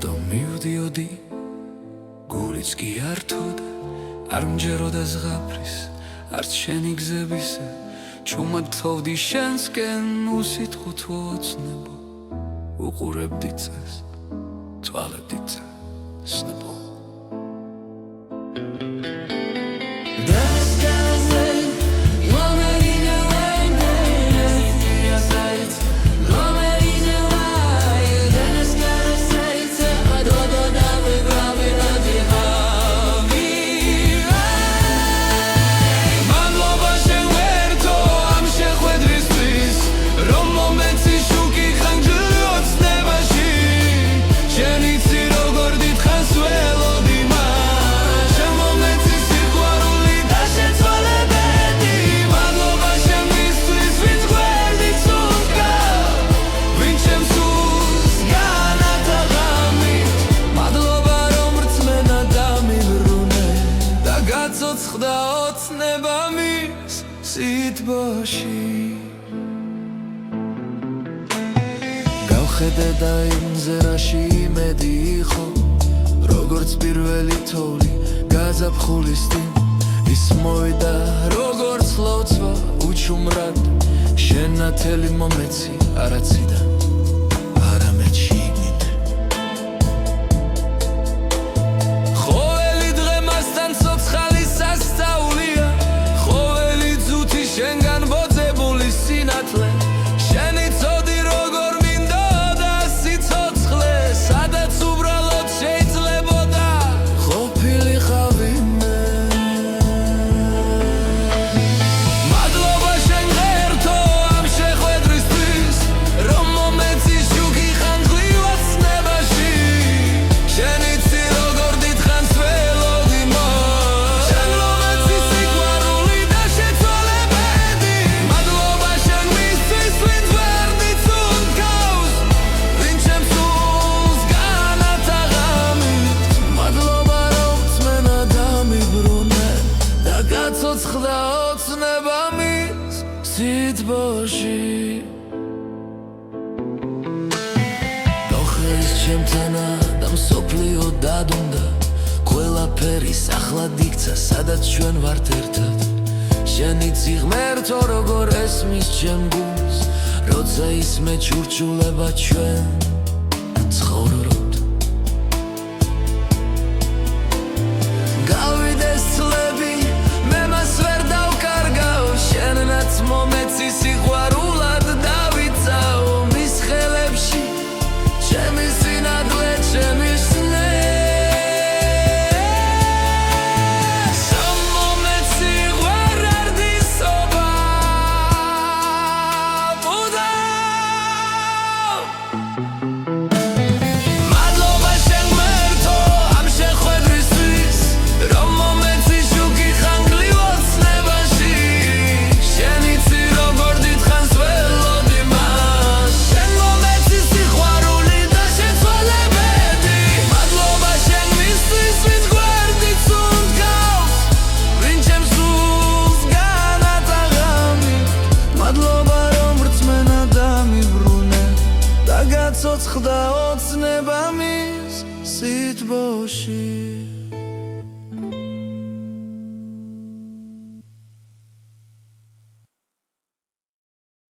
მარტო მივდიოდი გულიც კი არ თოდა არ მჯეროდა ზღაპრის არც შენი გზებისა ჩუმად თოვდი შენსკენ უსიტყვო თუ ოცნებო უყურებდი წეს თვალებდი წესნებო ცოცხდა ოცნება მის სიტყვაში გავხედე და იმზე რაში იმედი იყო როგორც პირველი თოვლი გაზაფხულის წინ ის მოვიდა როგორც ლოცვა უჩუმრად შენ ნათელი მომეცი არაციდან არამედ შიგნით ცოცხდა ოცნება მის სიტყვაში დოხეის ჩემთანა და მსოფლიო დადუნდა ყველაფერის ახლად იქცა სადაც ჩვენ ვართ ერთად შენი წიღმერთო როგორ ესმის ჩემ გულს როცა ისმე ჩურჩულება ჩვენ ცხოვრობთ გავიდეს წლები მომეცი სიყვარულად დავიცაო მის ხელებში ჩემი სინადლე ჩემი სნე მომეცი ვარარდისობა მადლობა შენ მერთო ამ შეხვედრისთვის რომ მომეცი შუქი ხანგრძლივ ოცნებაში ცოცხდა ოცნება მის სიტყვაში